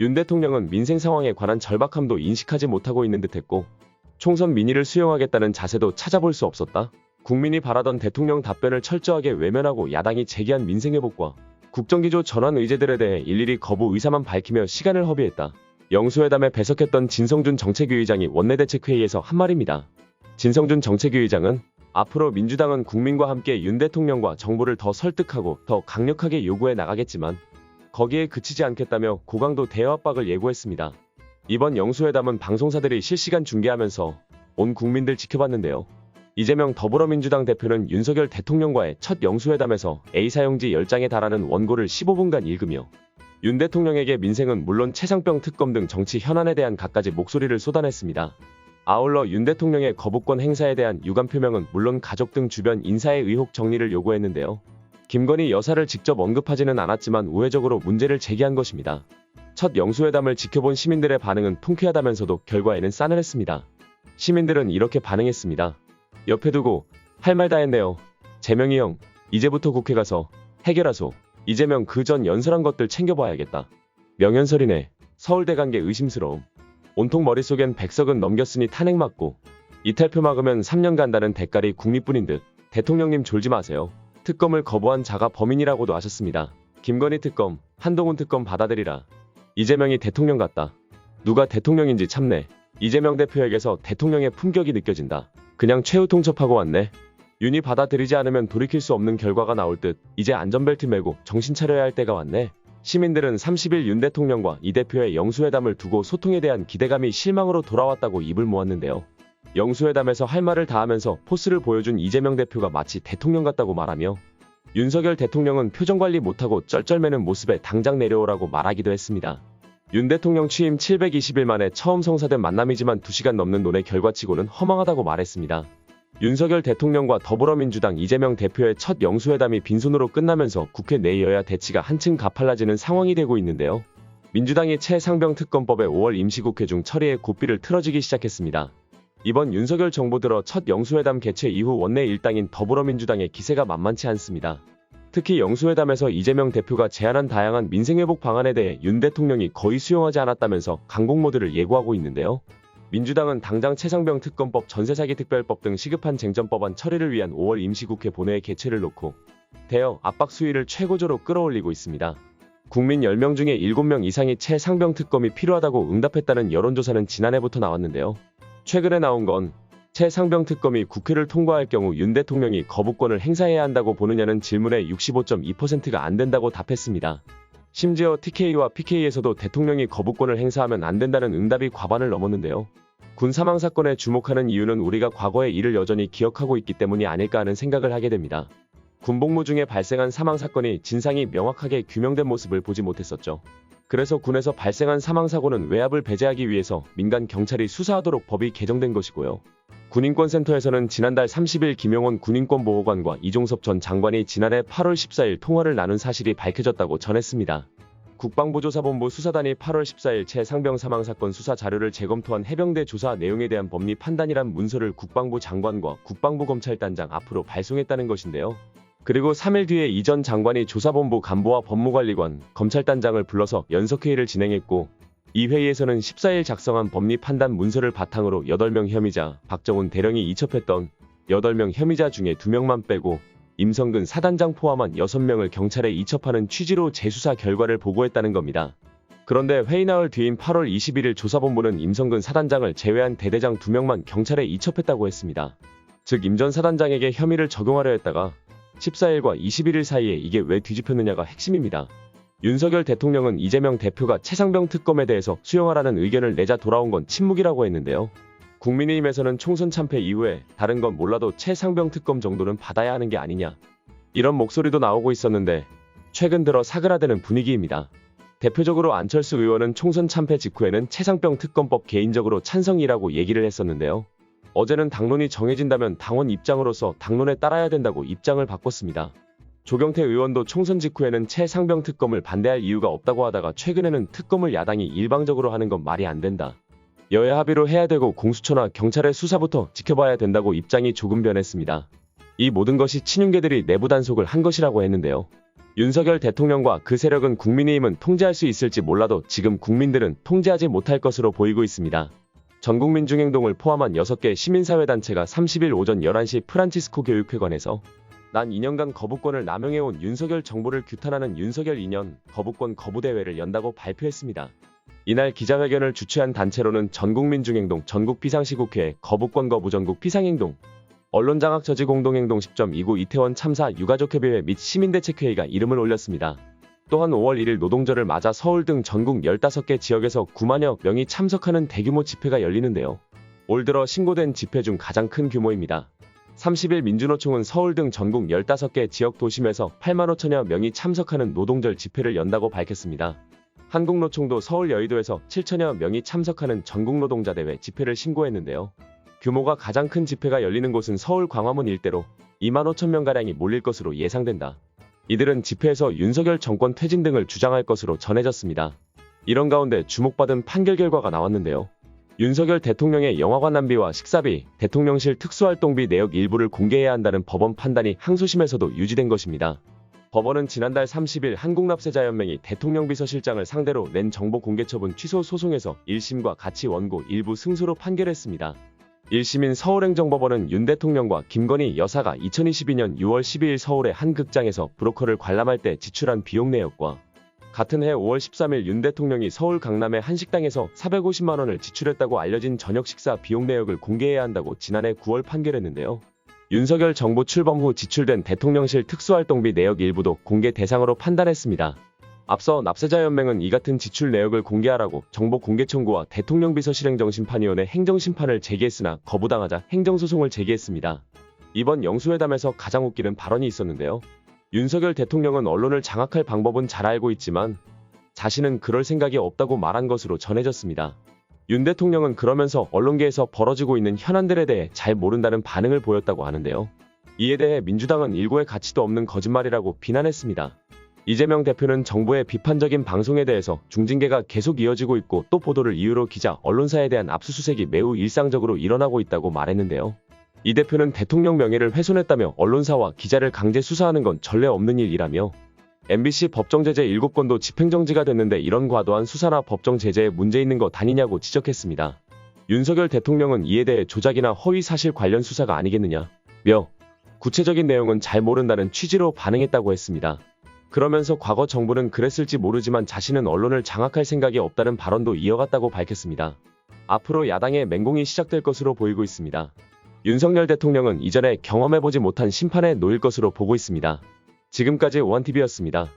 윤 대통령은 민생 상황에 관한 절박함도 인식하지 못하고 있는 듯했고 총선 민의를 수용하겠다는 자세도 찾아볼 수 없었다. 국민이 바라던 대통령 답변을 철저하게 외면하고 야당이 제기한 민생회복과 국정기조 전환 의제들에 대해 일일이 거부 의사만 밝히며 시간을 허비했다. 영수회담에 배석했던 진성준 정책위 의장이 원내대책회의에서 한 말입니다. 진성준 정책위 의장은 앞으로 민주당은 국민과 함께 윤 대통령과 정부를 더 설득하고 더 강력하게 요구해 나가겠지만 거기에 그치지 않겠다며 고강도 대화 압박을 예고했습니다. 이번 영수회담은 방송사들이 실시간 중계하면서 온 국민들 지켜봤는데요. 이재명 더불어민주당 대표는 윤석열 대통령과의 첫 영수회담에서 A사용지 10장에 달하는 원고를 15분간 읽으며 윤 대통령에게 민생은 물론 최상병 특검 등 정치 현안에 대한 갖가지 목소리를 쏟아냈습니다. 아울러 윤 대통령의 거부권 행사에 대한 유감 표명은 물론 가족 등 주변 인사의 의혹 정리를 요구했는데요. 김건희 여사를 직접 언급하지는 않았지만 우회적으로 문제를 제기한 것입니다. 첫 영수회담을 지켜본 시민들의 반응은 통쾌하다면서도 결과에는 싸늘했습니다. 시민들은 이렇게 반응했습니다. 옆에 두고 할 말 다 했네요. 재명이 형, 이제부터 국회 가서 해결하소. 이재명 그 전 연설한 것들 챙겨봐야겠다. 명연설이네. 서울대 간 게 의심스러움. 온통 머릿속엔 백석은 넘겼으니 탄핵 맞고 이탈표 막으면 3년 간다는 대가리 국립뿐인 듯. 대통령님 졸지 마세요. 특검을 거부한 자가 범인이라고도 하셨습니다. 김건희 특검, 한동훈 특검 받아들이라. 이재명이 대통령 같다. 누가 대통령인지 참네. 이재명 대표에게서 대통령의 품격이 느껴진다. 그냥 최후 통첩하고 왔네. 윤이 받아들이지 않으면 돌이킬 수 없는 결과가 나올 듯. 이제 안전벨트 매고 정신 차려야 할 때가 왔네. 시민들은 30일 윤 대통령과 이 대표의 영수회담을 두고 소통에 대한 기대감이 실망으로 돌아왔다고 입을 모았는데요. 영수회담에서 할 말을 다하면서 포스를 보여준 이재명 대표가 마치 대통령 같다고 말하며 윤석열 대통령은 표정관리 못하고 쩔쩔매는 모습에 당장 내려오라고 말하기도 했습니다. 윤 대통령 취임 720일 만에 처음 성사된 만남이지만 2시간 넘는 논의 결과치고는 허망하다고 말했습니다. 윤석열 대통령과 더불어민주당 이재명 대표의 첫 영수회담이 빈손으로 끝나면서 국회 내 여야 대치가 한층 가팔라지는 상황이 되고 있는데요. 민주당이 최상병 특검법의 5월 임시국회 중 처리에 고삐를 틀어지기 시작했습니다. 이번 윤석열 정부 들어 첫 영수회담 개최 이후 원내 일당인 더불어민주당의 기세가 만만치 않습니다. 특히 영수회담에서 이재명 대표가 제안한 다양한 민생회복 방안에 대해 윤 대통령이 거의 수용하지 않았다면서 강공 모드를 예고하고 있는데요. 민주당은 당장 최상병 특검법, 전세사기 특별법 등 시급한 쟁점법안 처리를 위한 5월 임시국회 본회의 개최를 놓고 대여 압박 수위를 최고조로 끌어올리고 있습니다. 국민 10명 중에 7명 이상이 최상병 특검이 필요하다고 응답했다는 여론조사는 지난해부터 나왔는데요. 최근에 나온 건 최상병 특검이 국회를 통과할 경우 윤 대통령이 거부권을 행사해야 한다고 보느냐는 질문에 65.2%가 안 된다고 답했습니다. 심지어 TK와 PK에서도 대통령이 거부권을 행사하면 안 된다는 응답이 과반을 넘었는데요. 군 사망 사건에 주목하는 이유는 우리가 과거의 일을 여전히 기억하고 있기 때문이 아닐까 하는 생각을 하게 됩니다. 군복무 중에 발생한 사망 사건이 진상이 명확하게 규명된 모습을 보지 못했었죠. 그래서 군에서 발생한 사망사고는 외압을 배제하기 위해서 민간 경찰이 수사하도록 법이 개정된 것이고요. 군인권센터에서는 지난달 30일 김용원 군인권보호관과 이종섭 전 장관이 지난해 8월 14일 통화를 나눈 사실이 밝혀졌다고 전했습니다. 국방부조사본부 수사단이 8월 14일 최상병 사망사건 수사 자료를 재검토한 해병대 조사 내용에 대한 법리 판단이란 문서를 국방부 장관과 국방부 검찰단장 앞으로 발송했다는 것인데요. 그리고 3일 뒤에 이 전 장관이 조사본부 간부와 법무관리관, 검찰단장을 불러서 연석회의를 진행했고 이 회의에서는 14일 작성한 법리 판단 문서를 바탕으로 8명 혐의자, 박정훈 대령이 이첩했던 8명 혐의자 중에 2명만 빼고 임성근 사단장 포함한 6명을 경찰에 이첩하는 취지로 재수사 결과를 보고했다는 겁니다. 그런데 회의 나흘 뒤인 8월 21일 조사본부는 임성근 사단장을 제외한 대대장 2명만 경찰에 이첩했다고 했습니다. 즉 임 전 사단장에게 혐의를 적용하려 했다가 14일과 21일 사이에 이게 왜 뒤집혔느냐가 핵심입니다. 윤석열 대통령은 이재명 대표가 최상병 특검에 대해서 수용하라는 의견을 내자 돌아온 건 침묵이라고 했는데요. 국민의힘에서는 총선 참패 이후에 다른 건 몰라도 최상병 특검 정도는 받아야 하는 게 아니냐, 이런 목소리도 나오고 있었는데 최근 들어 사그라드는 분위기입니다. 대표적으로 안철수 의원은 총선 참패 직후에는 최상병 특검법 개인적으로 찬성이라고 얘기를 했었는데요. 어제는 당론이 정해진다면 당원 입장으로서 당론에 따라야 된다고 입장을 바꿨습니다. 조경태 의원도 총선 직후에는 최상병 특검을 반대할 이유가 없다고 하다가 최근에는 특검을 야당이 일방적으로 하는 건 말이 안 된다. 여야 합의로 해야 되고 공수처나 경찰의 수사부터 지켜봐야 된다고 입장이 조금 변했습니다. 이 모든 것이 친윤계들이 내부 단속을 한 것이라고 했는데요. 윤석열 대통령과 그 세력은 국민의힘은 통제할 수 있을지 몰라도 지금 국민들은 통제하지 못할 것으로 보이고 있습니다. 전국민중행동을 포함한 6개 시민사회단체가 30일 오전 11시 프란치스코 교육회관에서 난 2년간 거부권을 남용해온 윤석열 정부를 규탄하는 윤석열 2년 거부권 거부대회를 연다고 발표했습니다. 이날 기자회견을 주최한 단체로는 전국민중행동 전국비상시국회 거부권 거부 전국비상행동 언론장악저지공동행동 10.29 이태원 참사 유가족협의회 및 시민대책회의가 이름을 올렸습니다. 또한 5월 1일 노동절을 맞아 서울 등 전국 15개 지역에서 9만여 명이 참석하는 대규모 집회가 열리는데요. 올 들어 신고된 집회 중 가장 큰 규모입니다. 30일 민주노총은 서울 등 전국 15개 지역 도심에서 8만 5천여 명이 참석하는 노동절 집회를 연다고 밝혔습니다. 한국노총도 서울 여의도에서 7천여 명이 참석하는 전국노동자대회 집회를 신고했는데요. 규모가 가장 큰 집회가 열리는 곳은 서울 광화문 일대로 2만 5천 명가량이 몰릴 것으로 예상된다. 이들은 집회에서 윤석열 정권 퇴진 등을 주장할 것으로 전해졌습니다. 이런 가운데 주목받은 판결 결과가 나왔는데요. 윤석열 대통령의 영화관 남비와 식사비, 대통령실 특수활동비 내역 일부를 공개해야 한다는 법원 판단이 항소심에서도 유지된 것입니다. 법원은 지난달 30일 한국납세자연맹이 대통령 비서실장을 상대로 낸 정보 공개 처분 취소 소송에서 1심과 같이 원고 일부 승소로 판결했습니다. 1심인 서울행정법원은 윤 대통령과 김건희 여사가 2022년 6월 12일 서울의 한 극장에서 브로커를 관람할 때 지출한 비용 내역과 같은 해 5월 13일 윤 대통령이 서울 강남의 한 식당에서 450만 원을 지출했다고 알려진 저녁 식사 비용 내역을 공개해야 한다고 지난해 9월 판결했는데요. 윤석열 정부 출범 후 지출된 대통령실 특수활동비 내역 일부도 공개 대상으로 판단했습니다. 앞서 납세자연맹은 이 같은 지출 내역을 공개하라고 정보 공개 청구와 대통령 비서실행정심판위원회 행정심판을 제기했으나 거부당하자 행정소송을 제기했습니다. 이번 영수회담에서 가장 웃기는 발언이 있었는데요. 윤석열 대통령은 언론을 장악할 방법은 잘 알고 있지만 자신은 그럴 생각이 없다고 말한 것으로 전해졌습니다. 윤 대통령은 그러면서 언론계에서 벌어지고 있는 현안들에 대해 잘 모른다는 반응을 보였다고 하는데요. 이에 대해 민주당은 일고의 가치도 없는 거짓말이라고 비난했습니다. 이재명 대표는 정부의 비판적인 방송에 대해서 중징계가 계속 이어지고 있고 또 보도를 이유로 기자, 언론사에 대한 압수수색이 매우 일상적으로 일어나고 있다고 말했는데요. 이 대표는 대통령 명예를 훼손했다며 언론사와 기자를 강제 수사하는 건 전례 없는 일이라며 MBC 법정 제재 7건도 집행정지가 됐는데 이런 과도한 수사나 법정 제재에 문제 있는 것 아니냐고 지적했습니다. 윤석열 대통령은 이에 대해 조작이나 허위 사실 관련 수사가 아니겠느냐며 구체적인 내용은 잘 모른다는 취지로 반응했다고 했습니다. 그러면서 과거 정부는 그랬을지 모르지만 자신은 언론을 장악할 생각이 없다는 발언도 이어갔다고 밝혔습니다. 앞으로 야당의 맹공이 시작될 것으로 보이고 있습니다. 윤석열 대통령은 이전에 경험해보지 못한 심판에 놓일 것으로 보고 있습니다. 지금까지 오한TV였습니다.